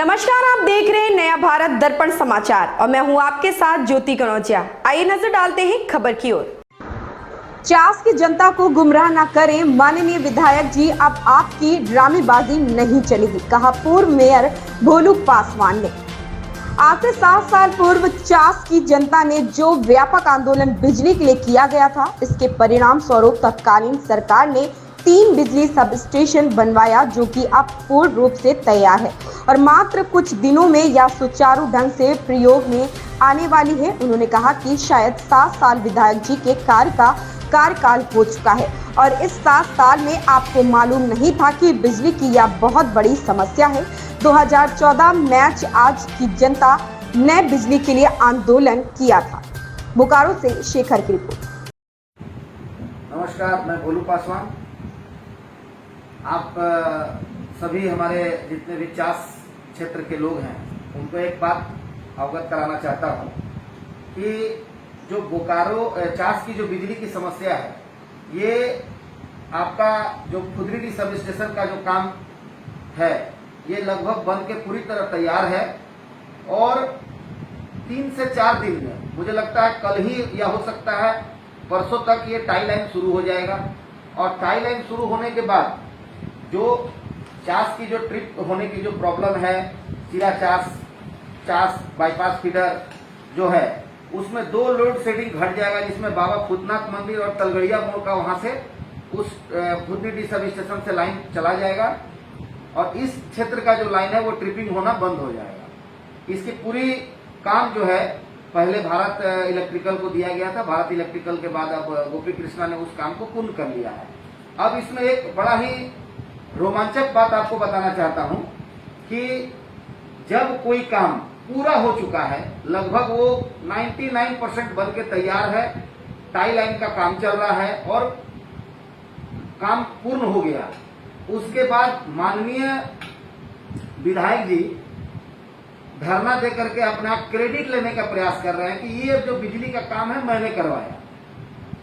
नमस्कार, आप देख रहे हैं नया भारत दर्पण समाचार और मैं हूं आपके साथ ज्योति कनौजिया। आइए नजर डालते हैं खबर की ओर। चास की जनता को गुमराह न करें, माननीय विधायक जी, अब आपकी ड्रामेबाजी नहीं चलेगी, कहा पूर्व मेयर भोलू पासवान ने। आज से 7 साल पूर्व चास की जनता ने जो व्यापक आंदोलन बिजली के लिए किया गया था, इसके परिणाम स्वरूप तत्कालीन सरकार ने 3 बिजली सब स्टेशन बनवाया, जो कि अब पूर्ण रूप से तैयार है और मात्र कुछ दिनों में या सुचारू ढंग से प्रयोग में आने वाली है। उन्होंने कहा कि शायद 7 साल विधायक जी के कार्यकाल हो चुका है और इस 7 साल में आपको मालूम नहीं था कि बिजली की यह बहुत बड़ी समस्या है। 2014 मैच आज की जनता ने बिजली के लिए आंदोलन किया था। बोकारो से शेखर की रिपोर्ट। नमस्कार, मैं भोलू पासवान। आप सभी हमारे जितने भी चास क्षेत्र के लोग हैं उनको एक बात अवगत कराना चाहता हूं कि जो बोकारो चास की जो बिजली की समस्या है, ये आपका जो खुदरीडी सब स्टेशन का जो काम है, ये लगभग बन के पूरी तरह तैयार है और 3 से 4 दिन में, मुझे लगता है कल ही या हो सकता है परसों तक ये टाई लाइन शुरू हो जाएगा। और टाई लाइन शुरू होने के बाद जो चास की जो ट्रिप होने की जो प्रॉब्लम है, चिरा चास बाईपास फीडर जो है, उसमें 2 लोड शेडिंग घट जाएगा, जिसमें बाबा भूतनाथ मंदिर और तलगड़िया मोड़ का वहां से उस खुदरीडी सब स्टेशन से लाइन चला जाएगा और इस क्षेत्र का जो लाइन है वो ट्रिपिंग होना बंद हो जाएगा। इसकी पूरी काम जो है पहले भारत इलेक्ट्रिकल को दिया गया था, भारत इलेक्ट्रिकल के बाद अब गोपी कृष्णा ने उस काम को पूर्ण कर लिया है। अब इसमें एक बड़ा ही रोमांचक बात आपको बताना चाहता हूं कि जब कोई काम पूरा हो चुका है, लगभग वो 99% बन के तैयार है, टाई लाइन का काम चल रहा है और काम पूर्ण हो गया, उसके बाद माननीय विधायक जी धरना दे करके अपना क्रेडिट लेने का प्रयास कर रहे हैं कि ये जो बिजली का काम है मैंने करवाया।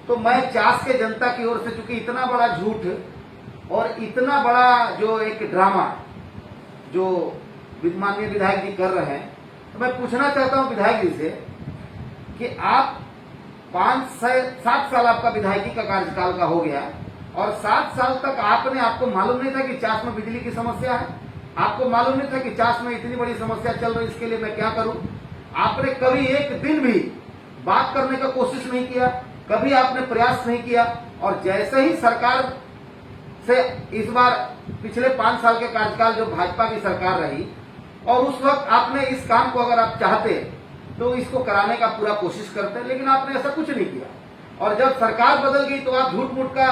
तो मैं चास के जनता की ओर से, चूंकि इतना बड़ा झूठ और इतना बड़ा जो एक ड्रामा जो माननीय विधायक जी कर रहे हैं, तो मैं पूछना चाहता हूं विधायक जी से कि आप 5 से 7 साल आपका विधायकी का कार्यकाल का हो गया और 7 साल तक आपको मालूम नहीं था कि चास में बिजली की समस्या है, आपको मालूम नहीं था कि चास में इतनी बड़ी समस्या चल रही है, इसके लिए मैं क्या करूं। आपने कभी एक दिन भी बात करने का कोशिश नहीं किया, कभी आपने प्रयास नहीं किया। और जैसे ही सरकार से इस बार पिछले 5 साल के कार्यकाल जो भाजपा की सरकार रही, और उस वक्त आपने इस काम को अगर आप चाहते तो इसको कराने का पूरा कोशिश करते, लेकिन आपने ऐसा कुछ नहीं किया। और जब सरकार बदल गई तो आप झूठ मूठ का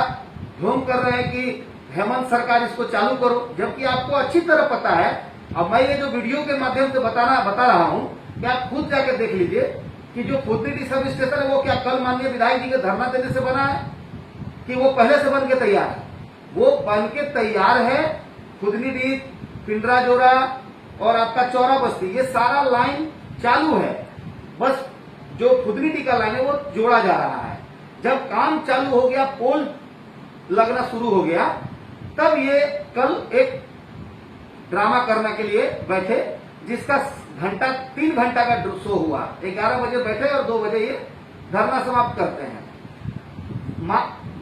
ढोंग कर रहे हैं कि हेमंत सरकार इसको चालू करो, जबकि आपको अच्छी तरह पता है। अब मैं ये जो वीडियो के माध्यम से बता रहा हूं कि आप खुद जाकर देख लीजिए कि जो खुदरीडी सब स्टेशन है वो क्या कल माननीय विधायक जी के धरना देने से बना है कि वो पहले से बन के तैयार है? वो बन के तैयार है। खुदरीडी, पिंडरा जोरा और आपका चौरा बस्ती, ये सारा लाइन चालू है, बस जो खुदरीडी का लाइन है वो जोड़ा जा रहा है। जब काम चालू हो गया, पोल लगना शुरू हो गया, तब ये कल एक ड्रामा करने के लिए बैठे, जिसका 3 घंटा का शो हुआ। 11 बजे बैठे और 2 बजे ये धरना समाप्त करते हैं।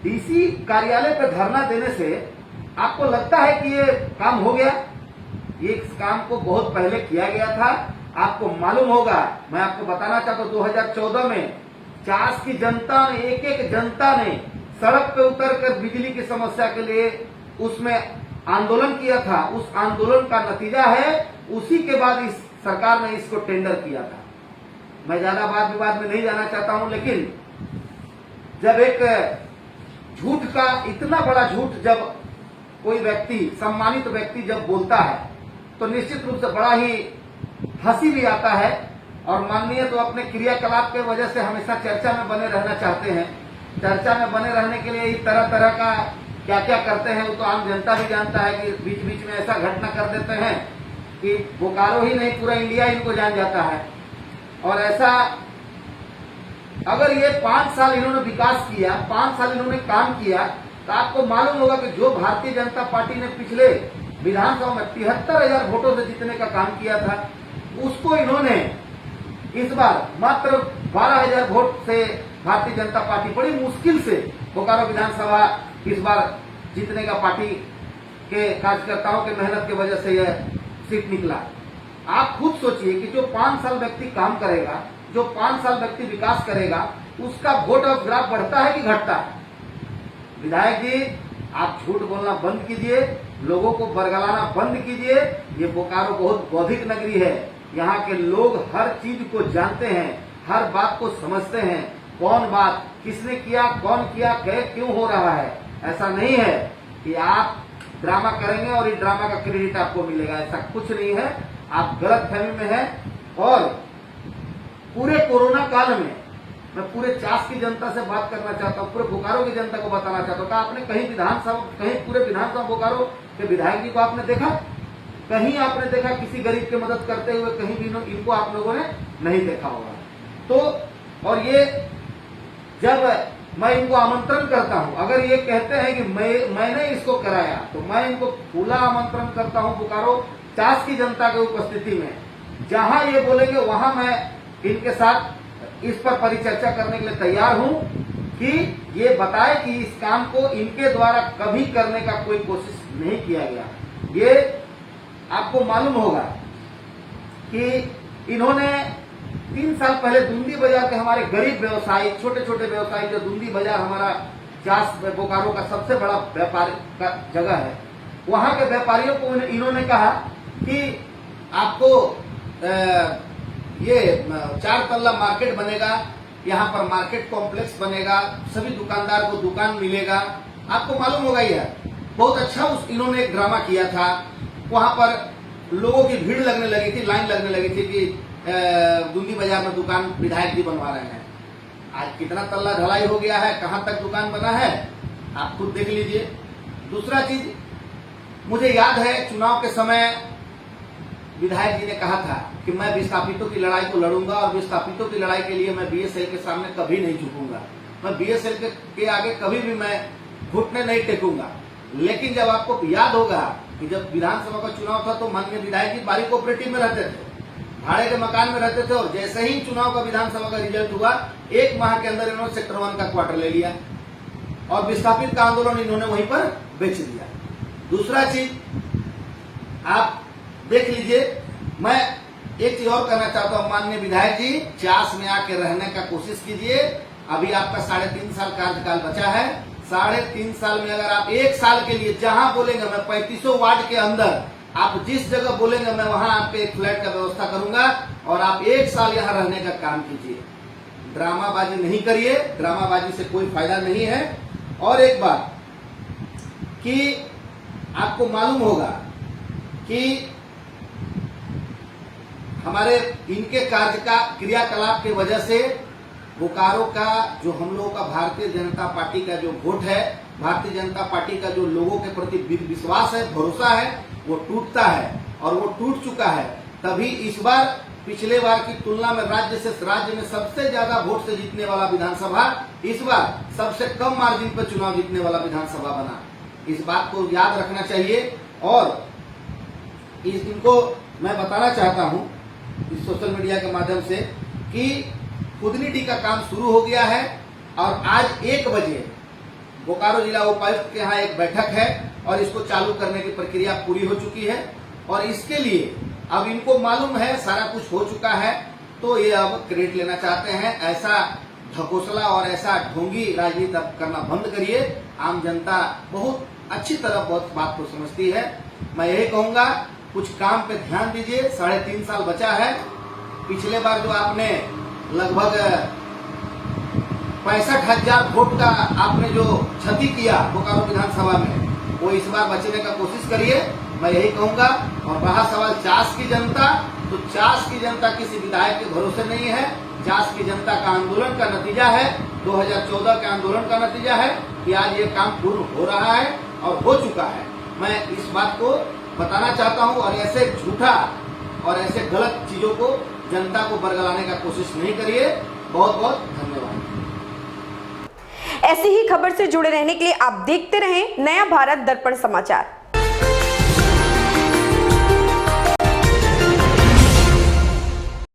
डीसी कार्यालय पे धरना देने से आपको लगता है कि ये काम हो गया? ये इस काम को बहुत पहले किया गया था। आपको मालूम होगा, मैं आपको बताना चाहता हूं, 2014 में चास की जनता ने, एक जनता ने सड़क पे उतरकर बिजली की समस्या के लिए उसमें आंदोलन किया था। उस आंदोलन का नतीजा है, उसी के बाद इस सरकार ने इसको टेंडर किया था। मैं ज्यादा वाद विवाद में नहीं जाना चाहता हूं, लेकिन जब एक झूठ का, इतना बड़ा झूठ जब कोई व्यक्ति, सम्मानित व्यक्ति जब बोलता है, तो निश्चित रूप से बड़ा ही हंसी भी आता है। और माननीय तो अपने क्रियाकलाप के वजह से हमेशा चर्चा में बने रहना चाहते हैं। चर्चा में बने रहने के लिए तरह तरह का क्या क्या करते हैं वो तो आम जनता भी जानता है कि बीच बीच में ऐसा घटना कर देते हैं कि बोकारो ही नहीं, पूरा इंडिया इनको जान जाता है। और ऐसा अगर ये 5 साल इन्होंने विकास किया, 5 साल इन्होंने काम किया, तो आपको मालूम होगा कि जो भारतीय जनता पार्टी ने पिछले विधानसभा में 73,000 वोटों से जीतने का काम किया था, उसको इन्होंने इस बार मात्र 12,000 वोट से भारतीय जनता पार्टी बड़ी मुश्किल से बोकारो विधानसभा इस बार जीतने का पार्टी के कार्यकर्ताओं के मेहनत की वजह से यह सीट निकला। आप खुद सोचिए कि जो 5 साल व्यक्ति काम करेगा, जो 5 साल व्यक्ति विकास करेगा, उसका वोट और ग्राफ बढ़ता है कि घटता है? विधायक जी, आप झूठ बोलना बंद कीजिए, लोगों को बरगलाना बंद कीजिए। ये बोकारो बहुत बौद्धिक नगरी है, यहाँ के लोग हर चीज को जानते हैं, हर बात को समझते हैं, कौन बात किसने किया, कौन किया, क्यों हो रहा है। ऐसा नहीं है कि आप ड्रामा करेंगे और इस ड्रामा का क्रेडिट आपको मिलेगा, ऐसा कुछ नहीं है। आप गलत फहमी में हैं। और पूरे कोरोना काल में मैं पूरे चास की जनता से बात करना चाहता हूँ, पूरे बोकारो की जनता को बताना चाहता हूँ, आपने कहीं पूरे विधानसभा बोकारो के विधायक जी को आपने देखा? कहीं आपने देखा किसी गरीब की मदद करते हुए? कहीं भी इनको आप लोगों ने नहीं देखा होगा। तो और ये जब मैं इनको आमंत्रण करता हूं, अगर ये कहते हैं कि मैंने इसको कराया, तो मैं इनको खुला आमंत्रण करता हूं बोकारो चास की जनता की उपस्थिति में। जहां ये बोलेंगे वहां मैं इनके साथ इस पर परिचर्चा करने के लिए तैयार हूं कि ये बताए कि इस काम को इनके द्वारा कभी करने का कोई कोशिश नहीं किया गया। ये आपको मालूम होगा कि इन्होंने 3 साल पहले दूंदी बाजार के हमारे गरीब व्यवसायी, छोटे छोटे व्यवसायी, जो दूंदी बाजार हमारा चास बोकारो का सबसे बड़ा व्यापार का जगह है, वहां के व्यापारियों को इन्होंने कहा कि आपको ये 4 तल्ला मार्केट बनेगा, यहाँ पर मार्केट कॉम्प्लेक्स बनेगा, सभी दुकानदार को दुकान मिलेगा। आपको मालूम होगा यह बहुत अच्छा इन्होंने एक ड्रामा किया था। वहां पर लोगों की भीड़ लगने लगी थी, लाइन लगने लगी थी कि दूंदी बाजार में दुकान विधायक जी बनवा रहे हैं। आज कितना तल्ला ढलाई हो गया है, कहां तक दुकान बना है, आप खुद देख लीजिए। दूसरा चीज, मुझे याद है चुनाव के समय विधायक जी ने कहा था कि मैं विस्थापितों की लड़ाई को लड़ूंगा और विस्थापितों की लड़ाई के लिए मैं बीएसएल के सामने कभी नहीं झुकूंगा, मैं बीएसएल के आगे कभी भी मैं घुटने नहीं टेकूंगा। लेकिन जब आपको याद होगा कि जब विधानसभा का चुनाव था तो माननीय विधायक जी बारी कोऑपरेटिव में रहते थे, भाड़े के मकान में रहते थे, और जैसे ही चुनाव का विधानसभा का रिजल्ट हुआ 1 माह के अंदर इन्होंने सेक्टर 1 का क्वार्टर ले लिया और विस्थापित का आंदोलन इन्होंने वहीं पर बेच दिया। दूसरा चीज आप देख लीजिए, मैं एक चीज और कहना चाहता हूं, माननीय विधायक जी, चास में आके रहने का कोशिश कीजिए। अभी आपका 3.5 साल कार्यकाल बचा है। 3.5 साल में अगर आप 1 साल के लिए जहां बोलेंगे, मैं 3500 वार्ड के अंदर आप जिस जगह बोलेंगे मैं वहां आपके एक फ्लैट का व्यवस्था करूंगा और आप 1 साल यहां रहने का काम कीजिए। ड्रामाबाजी नहीं करिए, ड्रामाबाजी से कोई फायदा नहीं है। और एक बात कि आपको मालूम होगा कि हमारे इनके कार्य का क्रियाकलाप की वजह से बोकारो का जो हम लोगों का भारतीय जनता पार्टी का जो वोट है, भारतीय जनता पार्टी का जो लोगों के प्रति विश्वास है, भरोसा है, वो टूटता है और वो टूट चुका है। तभी इस बार पिछले बार की तुलना में राज्य में सबसे ज्यादा वोट से जीतने वाला विधानसभा इस बार सबसे कम मार्जिन पर चुनाव जीतने वाला विधानसभा बना। इस बात को याद रखना चाहिए। और इनको मैं बताना चाहता हूं इस सोशल मीडिया के माध्यम से कि खुदनी डी का काम शुरू हो गया है और आज 1 बजे बोकारो जिला उपायुक्त के यहाँ एक बैठक है और इसको चालू करने की प्रक्रिया पूरी हो चुकी है। और इसके लिए अब इनको मालूम है सारा कुछ हो चुका है, तो ये अब क्रेडिट लेना चाहते हैं। ऐसा ढकोसला और ऐसा ढोंगी राजनीति अब करना बंद करिए। आम जनता बहुत अच्छी तरह बहुत बात को समझती है। मैं यही कहूंगा, कुछ काम पे ध्यान दीजिए। 3.5 साल बचा है। पिछले बार जो आपने लगभग 65,000 वोट का आपने जो क्षति किया बोकारो विधानसभा में, वो इस बार बचने का कोशिश करिए, मैं यही कहूंगा। और रहा सवाल चास की जनता, तो चास की जनता किसी विधायक के भरोसे नहीं है। चास की जनता का आंदोलन का नतीजा है, 2014 के आंदोलन का नतीजा है कि आज ये काम पूर्ण हो रहा है और हो चुका है। मैं इस बात को बताना चाहता हूं और ऐसे झूठा और ऐसे गलत चीजों को जनता को बरगलाने का कोशिश नहीं करिए। बहुत बहुत धन्यवाद। ऐसी ही खबर से जुड़े रहने के लिए आप देखते रहें नया भारत दर्पण समाचार।